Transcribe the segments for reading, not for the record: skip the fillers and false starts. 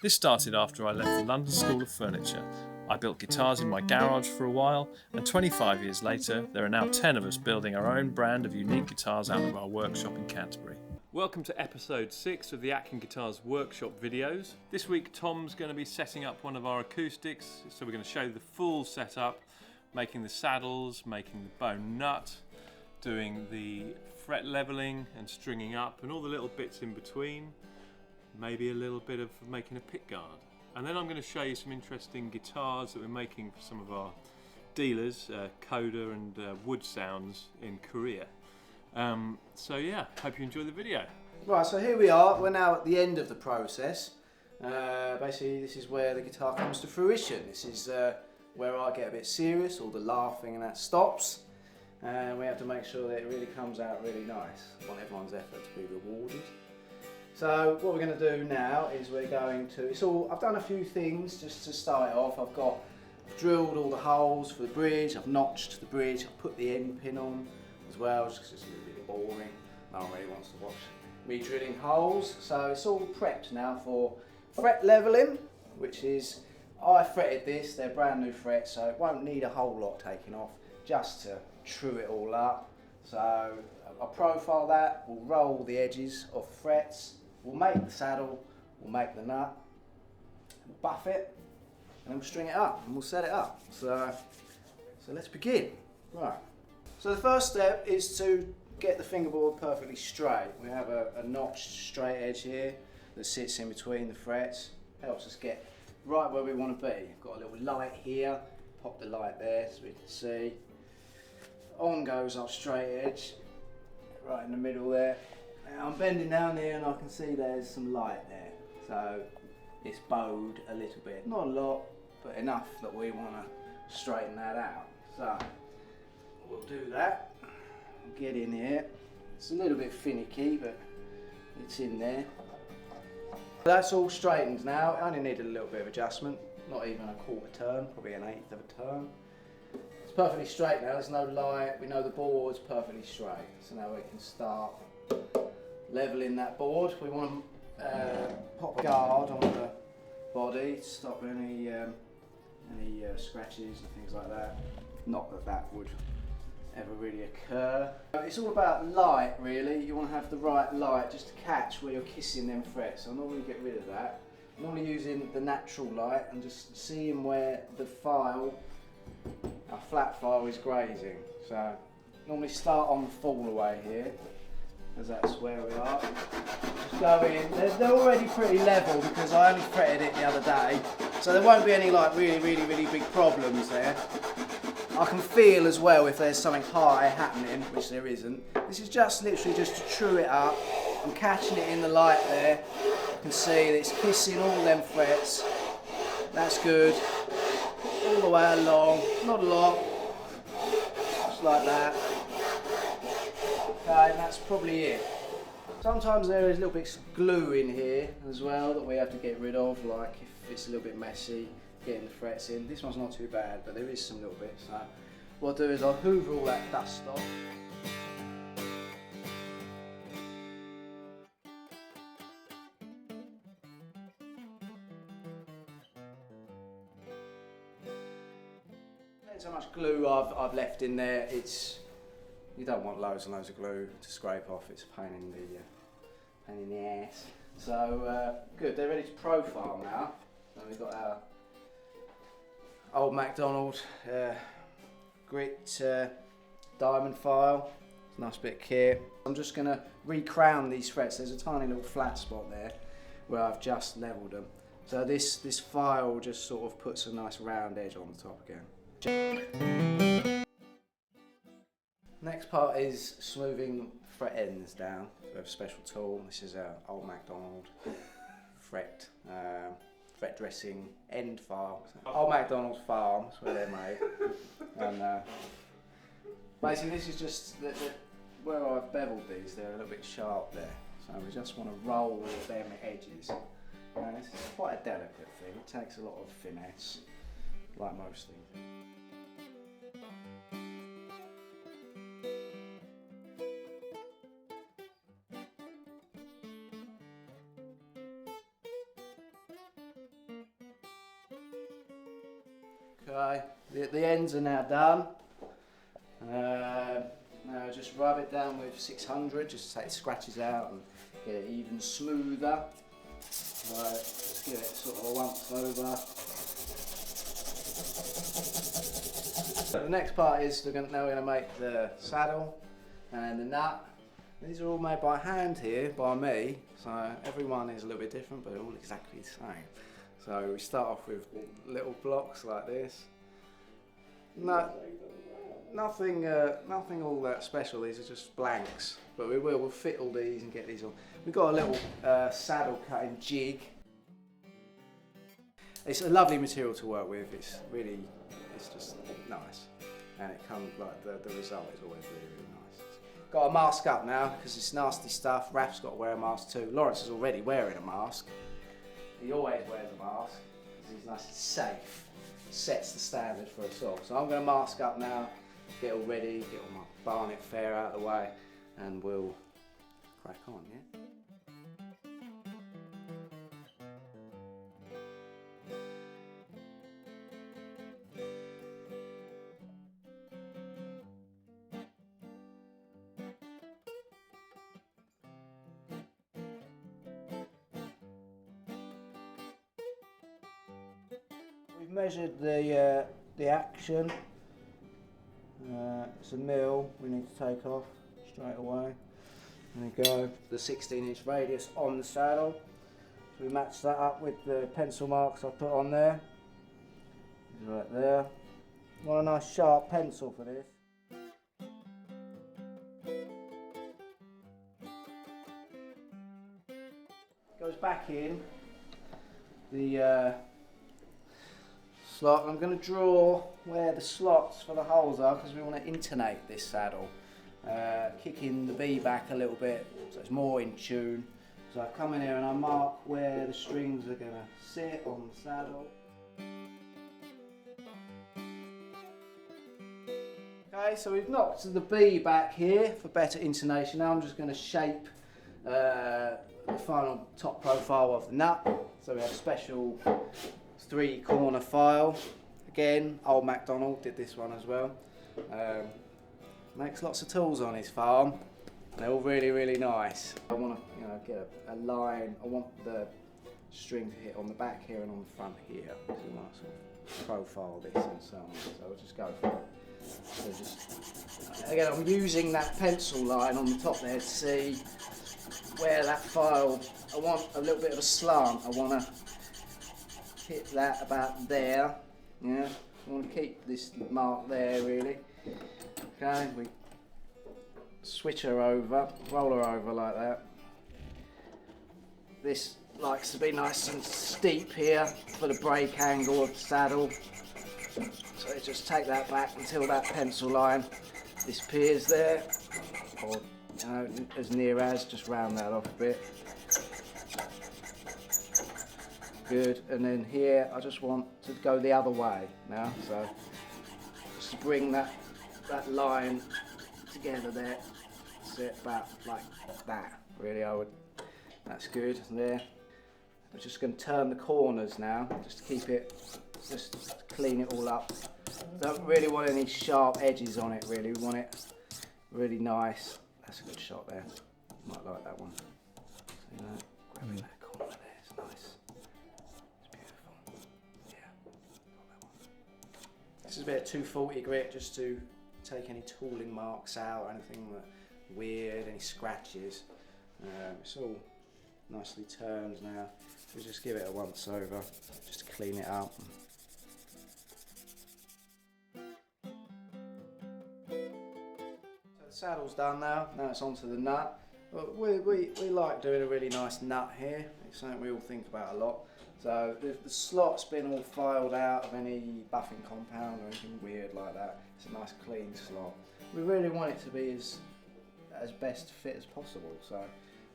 This started after I left the London School of Furniture. I built guitars in my garage for a while, and 25 years later, there are now 10 of us building our own brand of unique guitars out of our workshop in Canterbury. Welcome to episode 6 of the Atkin Guitars workshop videos. This week Tom's going to be setting up one of our acoustics, so we're going to show you the full setup, making the saddles, making the bone nut, doing the fret leveling and stringing up and all the little bits in between. Maybe a little bit of making a pickguard. And then I'm going to show you some interesting guitars that we're making for some of our dealers, Coda and Wood Sounds in Korea. So yeah, hope you enjoy the video. Right, so here we are, we're now at the end of the process. Basically this is where the guitar comes to fruition. This is where I get a bit serious, all the laughing and that stops. And we have to make sure that it really comes out really nice. I want everyone's effort to be rewarded. So what we're going to do now is we're going to, I've done a few things just to start it off. I've drilled all the holes for the bridge, I've notched the bridge, I've put the end pin on as well, just because it's a little bit boring. No one really wants to watch me drilling holes. So it's all prepped now for fret leveling, which is, I fretted this, they're brand new frets, so it won't need a whole lot taken off, just to true it all up. So I'll profile that, we'll roll the edges off the frets. We'll make the saddle, we'll make the nut, we'll buff it, and then we'll string it up and we'll set it up. So let's begin. Right. So the first step is to get the fingerboard perfectly straight. We have a notched straight edge here that sits in between the frets. Helps us get right where we want to be. We've got a little light here, pop the light there so we can see. On goes our straight edge, right in the middle there. I'm bending down here and I can see there's some light there, so it's bowed a little bit, not a lot, but enough that we want to straighten that out. So we'll do that, get in here. It's a little bit finicky, but it's in there. That's all straightened now. I only need a little bit of adjustment, not even a quarter turn, probably an eighth of a turn. It's perfectly straight now, there's no light, we know the board's perfectly straight, so now we can start leveling that board. We want to pop guard on the body to stop any scratches and things like that. Not that that would ever really occur. It's all about light really. You want to have the right light just to catch where you're kissing them frets. So I normally get rid of that. I'm normally using the natural light and just seeing where the file, our flat file, is grazing. So normally start on the fall away here, as that's where we are. Just go in. They're already pretty level because I only fretted it the other day, so there won't be any like really big problems there. I can feel as well if there's something high happening, which there isn't. This is just literally just to true it up. I'm catching it in the light there. You can see that it's kissing all them frets. That's good. All the way along, not a lot, just like that. Okay, and that's probably it. Sometimes there is a little bit of glue in here as well that we have to get rid of, like if it's a little bit messy getting the frets in. This one's not too bad, but there is some little bits. So what I'll do is I'll hoover all that dust off. Depends how much glue I've left in there. You don't want loads and loads of glue to scrape off, it's a pain in the ass. So good, they're ready to profile now. So we've got our old MacDonald grit diamond file. It's a nice bit of kit. I'm just going to re-crown these frets. There's a tiny little flat spot there where I've just levelled them. So this file just sort of puts a nice round edge on the top again. Next part is smoothing fret ends down. We have a special tool. This is our old MacDonald fret dressing end file. Old MacDonald's farm, that's where they're made. And basically this is just where I've beveled these, they're a little bit sharp there. So we just want to roll them edges. And this is quite a delicate thing, it takes a lot of finesse, like most things. Okay, the ends are now done. Now just rub it down with 600, just to take the scratches out and get it even smoother. Right, let's give it sort of a once over. So the next part is now we're going to make the saddle and the nut. These are all made by hand here, by me, so every one is a little bit different, but they're all exactly the same. So we start off with little blocks like this. Nothing all that special. These are just blanks, but we'll fit all these and get these on. We've got a little saddle cutting jig. It's a lovely material to work with. It's just nice, and it comes like the result is always really nice. Got a mask up now because it's nasty stuff. Raf's got to wear a mask too. Lawrence is already wearing a mask. He always wears a mask because he's nice and safe. Sets the standard for us all. So I'm going to mask up now, get all ready, get all my barnet fare out of the way, and we'll crack on, yeah? We've measured the action. It's a mil we need to take off straight away. There we go, the 16-inch radius on the saddle. So we match that up with the pencil marks I put on there. Right there. Want a nice sharp pencil for this. Goes back in the slot. I'm going to draw where the slots for the holes are because we want to intonate this saddle. Kicking the B back a little bit so it's more in tune. So I come in here and I mark where the strings are going to sit on the saddle. Okay, so we've knocked the B back here for better intonation. Now I'm just going to shape the final top profile of the nut. So we have a special 3-corner file. Again, old MacDonald did this one as well. Makes lots of tools on his farm. They're all really nice. I want to get a line. I want the string to hit on the back here and on the front here. So we want to sort of profile this and so on. So I'll just go for it. So again, I'm using that pencil line on the top there to see where that file, I want a little bit of a slant. I want to hit that about there. Yeah, I want to keep this mark there really. Okay, we switch her over, roll her over like that. This likes to be nice and steep here for the brake angle of the saddle. So just take that back until that pencil line disappears there, or as near as, just round that off a bit. Good, and then here I just want to go the other way now, so just to bring that line together there, sit about like that, really that's good there. I'm just going to turn the corners now, just to keep it, just clean it all up. Don't really want any sharp edges on it really, we want it really nice. That's a good shot there, might like that one. See that? Grabbing that corner there, it's nice. It's beautiful. Yeah, got that one. This is a bit of 240 grit just to take any tooling marks out or anything weird, any scratches. It's all nicely turned now. We'll just give it a once over, just to clean it up. So the saddle's done now it's onto the nut. We like doing a really nice nut here. It's something we all think about a lot. So the slot's been all filed out of any buffing compound or anything weird like that. It's a nice clean slot. We really want it to be as best fit as possible. So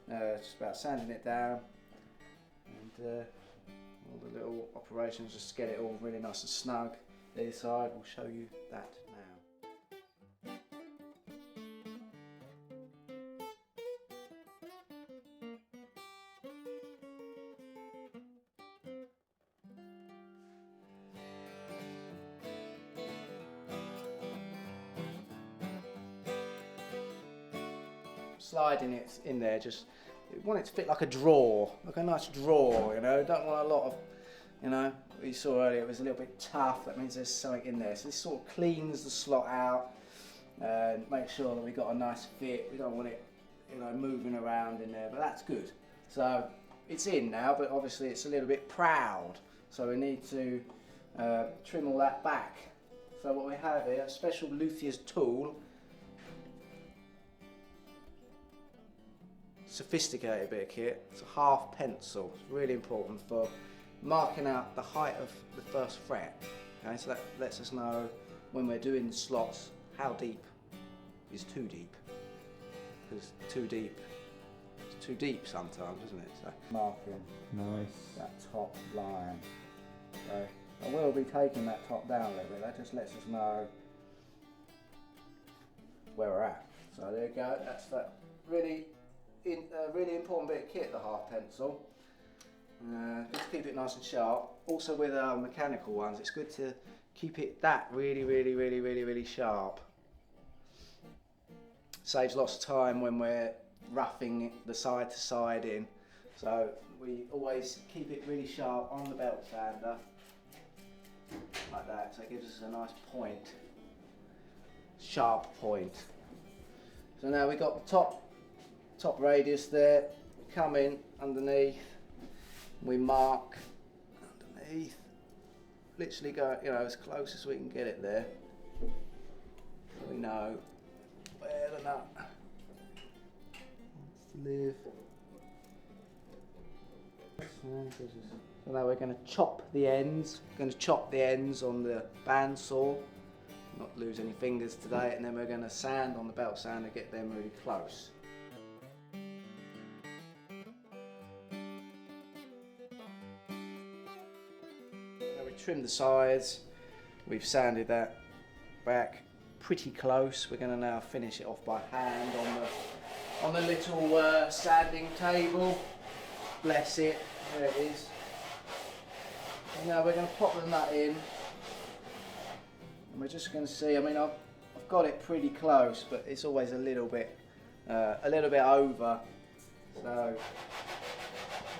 it's just about sanding it down and all the little operations just to get it all really nice and snug. The other side, we'll show you that now. sliding it in there, just you want it to fit like a drawer, like a nice drawer, you know. Don't want a lot of, you know, what you saw earlier, it was a little bit tough. That means there's something in there. So this sort of cleans the slot out and make sure that we got a nice fit. We don't want it, you know, moving around in there, but that's good. So it's in now, but obviously it's a little bit proud. So we need to trim all that back. So what we have here, a special luthier's tool. Sophisticated bit of kit. It's a half pencil. It's really important for marking out the height of the first fret. Okay, so that lets us know when we're doing the slots how deep is too deep. Because too deep, it's too deep sometimes, isn't it? So marking that top line. So I will be taking that top down a little bit. That just lets us know where we're at. So there you go. That's that really important bit of kit, the half pencil. Just keep it nice and sharp. Also with our mechanical ones, it's good to keep it really sharp. Saves lots of time when we're roughing the side to side in. So we always keep it really sharp on the belt sander, like that. So it gives us a nice point, sharp point. So now we've got the top radius there. Come in underneath. We mark underneath. Literally go, you know, as close as we can get it there. So we know where the nut wants to live. So now we're going to chop the ends. We're going to chop the ends on the bandsaw, not lose any fingers today, and then we're going to sand on the belt sander, get them really close. Now we trim the sides. We've sanded that back pretty close. We're going to now finish it off by hand on the little sanding table. Bless it. There it is. And now we're going to pop the nut in, and we're just going to see. I mean, I've got it pretty close, but it's always a little bit over. So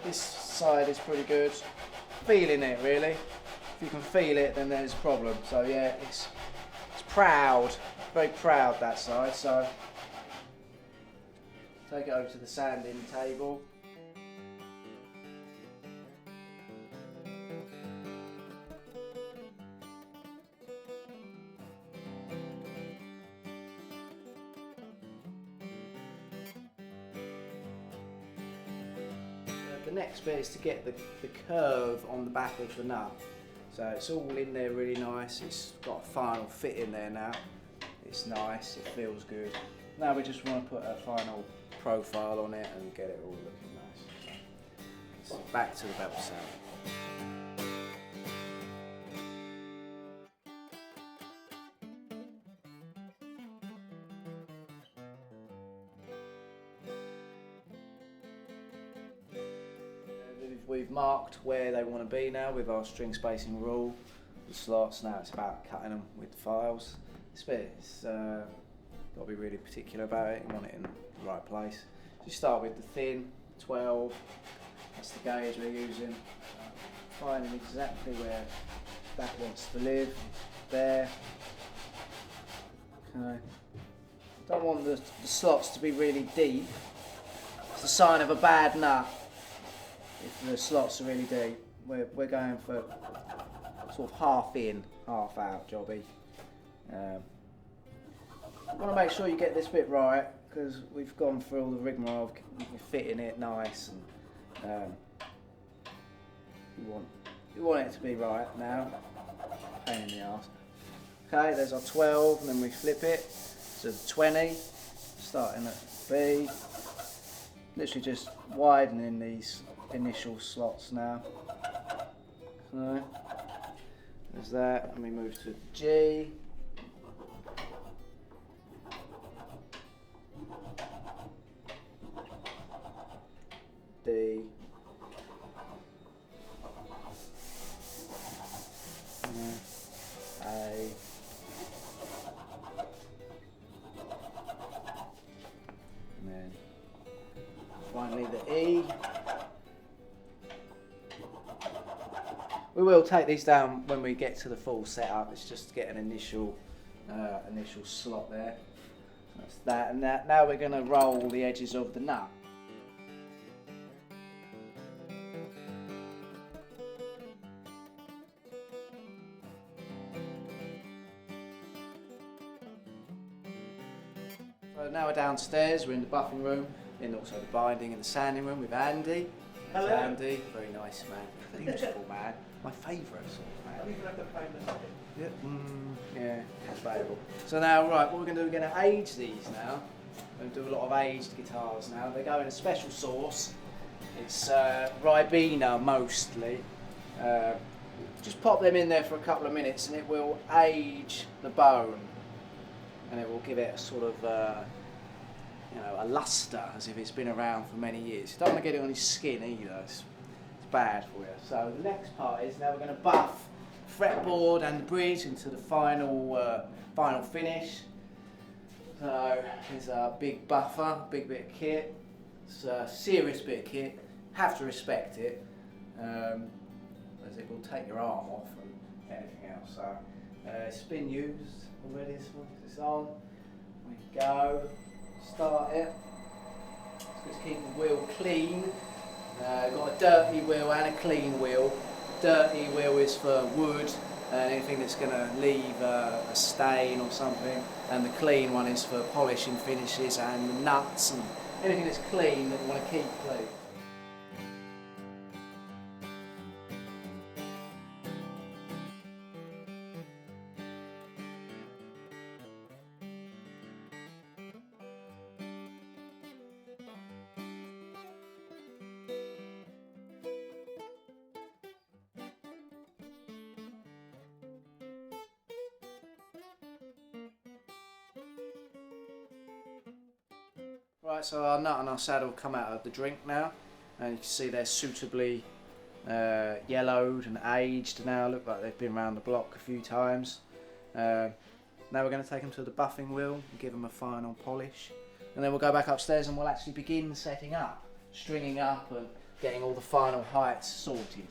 this side is pretty good. Feeling it really. If you can feel it, then there's a problem. So yeah, it's proud, very proud that side. So take it over to the sanding table. The next bit is to get the curve on the back of the nut. So it's all in there really nice. It's got a final fit in there now. It's nice, it feels good. Now we just want to put a final profile on it and get it all looking nice. So back to the bevel sander. We've marked where they want to be now with our string spacing rule, the slots. Now it's about cutting them with the files. This bit's got to be really particular about it. You want it in the right place. So you start with the thin 12. That's the gauge we're using. Finding exactly where that wants to live. There. Okay. Don't want the slots to be really deep. It's a sign of a bad nut. If the slots are really deep, we're going for sort of half in, half out jobby. You want to make sure you get this bit right, because we've gone through all the rigmarole of fitting it nice, and you want it to be right now. Pain in the arse. Okay, there's our 12, and then we flip it to the 20, starting at B. Literally just widening these initial slots now. So there's that, and we move to G. D. A. And then We will take these down when we get to the full setup. It's just to get an initial slot there. That's that, and now we're going to roll the edges of the nut. So now we're downstairs, we're in the buffing room, and also the binding and the sanding room with Andy. Hello. Andy, very nice man, beautiful man, my favourite sort of man. I think like a famous Yeah, available. So now, right, what we're going to do, we're going to age these now. We're going to do a lot of aged guitars now. They go in a special sauce. It's Ribena mostly. Just pop them in there for a couple of minutes and it will age the bone. And it will give it a sort of, a luster, as if it's been around for many years. You don't want to get it on his skin either. It's bad for you. So the next part is now we're going to buff fretboard and the bridge into the final finish. So here's a big buffer, big bit of kit. It's a serious bit of kit. Have to respect it, as it will take your arm off and anything else. So it's been used already. It's on. We go. Start it. Let's keep the wheel clean. Got a dirty wheel and a clean wheel. Dirty wheel is for wood and anything that's going to leave a stain or something, and the clean one is for polishing finishes and the nuts and anything that's clean that we want to keep clean. Right, so our nut and our saddle come out of the drink now, and you can see they're suitably yellowed and aged now. Look like they've been around the block a few times. Now we're going to take them to the buffing wheel and give them a final polish, and then we'll go back upstairs and we'll actually begin setting up, stringing up and getting all the final heights sorted.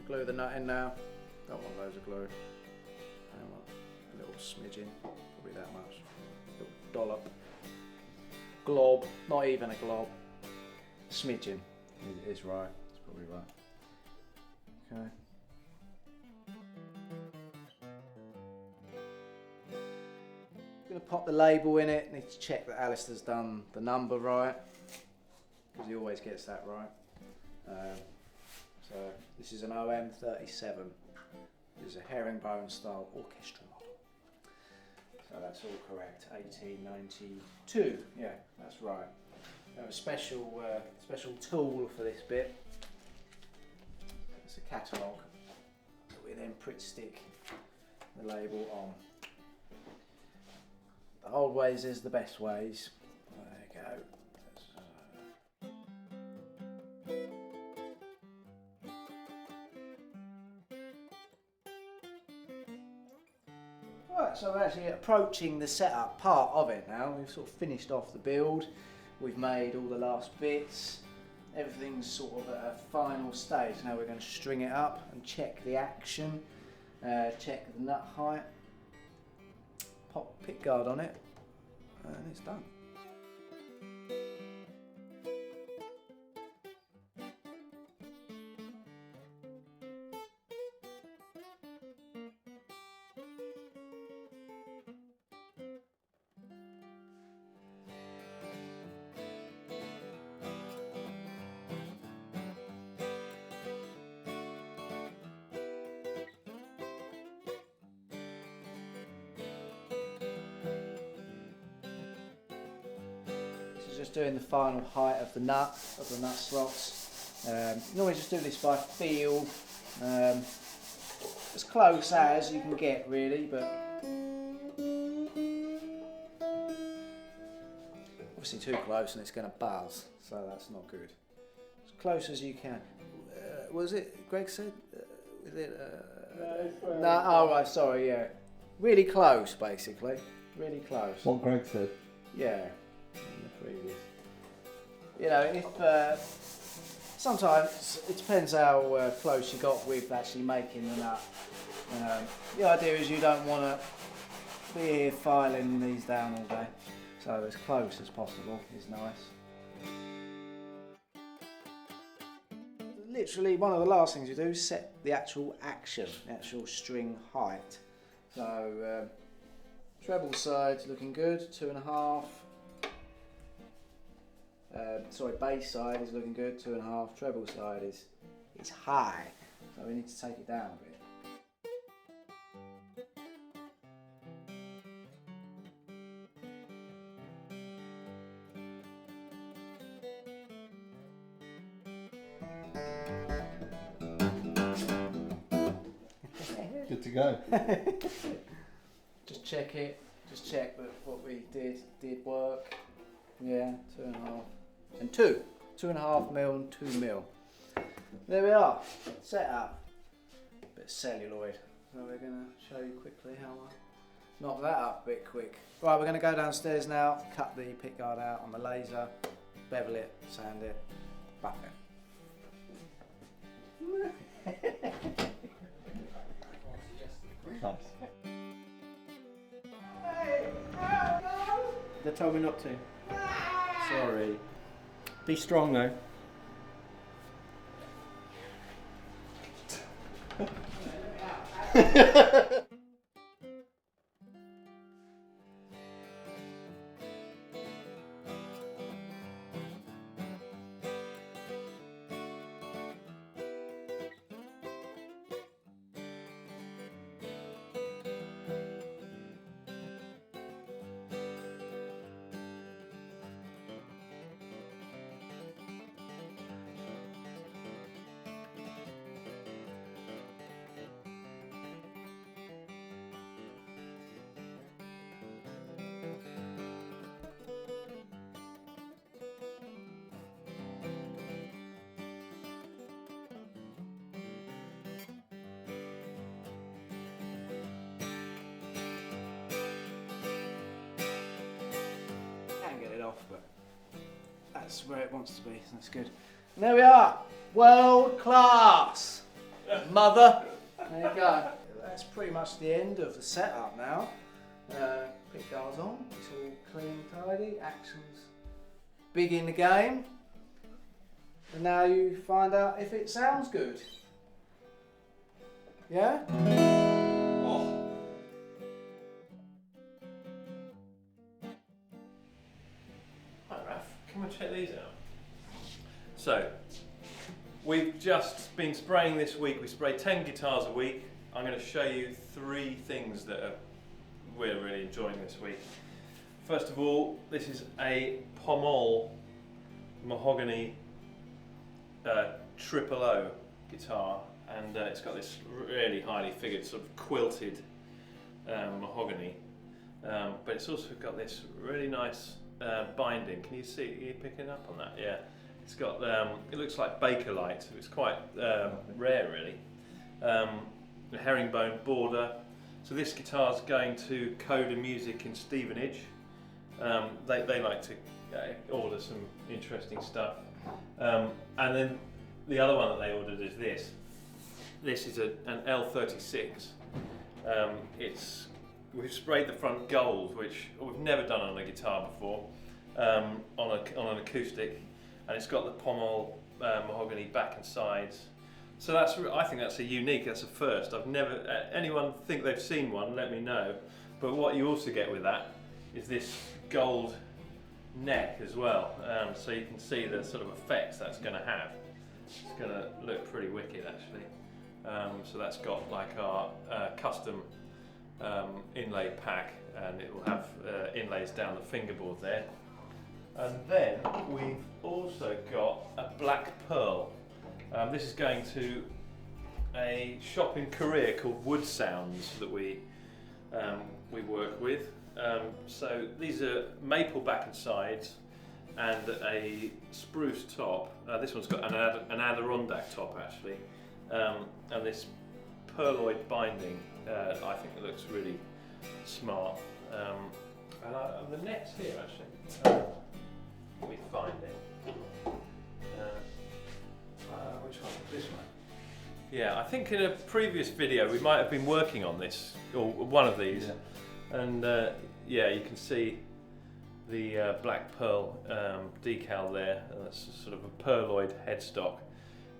Glue the nut in now. Don't want loads of glue. I want a little smidgen, probably that much. A little dollop. Glob, not even a glob. Smidgen is right. It's probably right. Okay. I'm going to pop the label in it. Need to check that Alistair's done the number right, because he always gets that right. So this is an OM37. This is a herringbone style orchestra model. So that's all correct. 1892. Yeah, that's right. We have a special tool for this bit. It's a catalogue that we then stick the label on. The old ways is the best ways. There you go. Right, so we're actually approaching the setup part of it now. We've sort of finished off the build. We've made all the last bits. Everything's sort of at a final stage. Now we're going to string it up and check the action, check the nut height, pop pickguard on it, and it's done. Just doing the final height of the nut slots. You can always just do this by feel. As close as you can get really, but obviously too close and it's going to buzz, so that's not good. As close as you can. Was it Greg said? Was it? No, oh right, sorry, yeah. Really close, basically. Really close. What Greg said. Yeah, in the previous. You know, if sometimes it depends how close you got with actually making the nut. The idea is you don't want to be here filing these down all day, so as close as possible is nice. Literally, one of the last things you do is set the actual action, the actual string height. So treble side's looking good, 2.5. Sorry, bass side is looking good, 2.5. Treble side is high, so we need to take it down a bit. Good to go. Just check it. Just check that what we did work. Yeah, 2.5 and 2. 2.5 mil and 2 mil. There we are. Set up. Bit of celluloid. So we're going to show you quickly how I knock that up a bit quick. Right, we're going to go downstairs now. Cut the pickguard out on the laser. Bevel it. Sand it. Buff it. Nice. They told me not to. Sorry. Be strong though. But that's where it wants to be, so that's good. And there we are, world class, mother. There you go. That's pretty much the end of the setup now. Pickguard's on, it's all clean, tidy, action's big in the game. And now you find out if it sounds good. Yeah? Come and check these out. So, we've just been spraying this week. We spray 10 guitars a week. I'm going to show you 3 things that we're really enjoying this week. First of all, this is a Pommele Mahogany Triple O guitar, and it's got this really highly figured sort of quilted mahogany, but it's also got this really nice binding. Can you see? Are you picking up on that? Yeah. It's got. It looks like Bakelite. It's quite rare, really. A herringbone border. So this guitar's going to Coda Music in Stevenage. They like to order some interesting stuff. And then the other one that they ordered is this. This is an L36. We've sprayed the front gold, which we've never done on a guitar before, on an acoustic, and it's got the Pommele mahogany back and sides. So I think that's a first. I've never, anyone think they've seen one, let me know. But what you also get with that is this gold neck as well, so you can see the sort of effects that's going to have. It's going to look pretty wicked actually. So that's got like our custom inlay pack, and it will have inlays down the fingerboard there. And then we've also got a black pearl. This is going to a shop in Korea called Wood Sounds that we work with. So these are maple back and sides and a spruce top. This one's got an Adirondack top actually, and this pearloid binding. I think it looks really smart. And the neck's here actually. We find it. Which one? This one. Yeah, I think in a previous video we might have been working on this, or one of these, and yeah, you can see the black pearl decal there. That's sort of a pearloid headstock.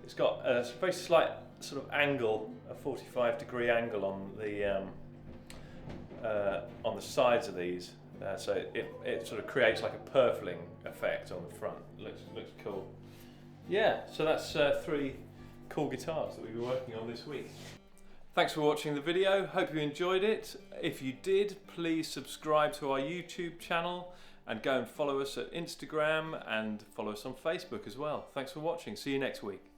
It's got a very slight sort of angle, a 45-degree angle on the sides of these, so it sort of creates like a purfling effect on the front. Looks cool. Yeah, so that's 3 cool guitars that we were working on this week. Thanks for watching the video. Hope you enjoyed it. If you did, please subscribe to our YouTube channel and go and follow us at Instagram and follow us on Facebook as well. Thanks for watching. See you next week.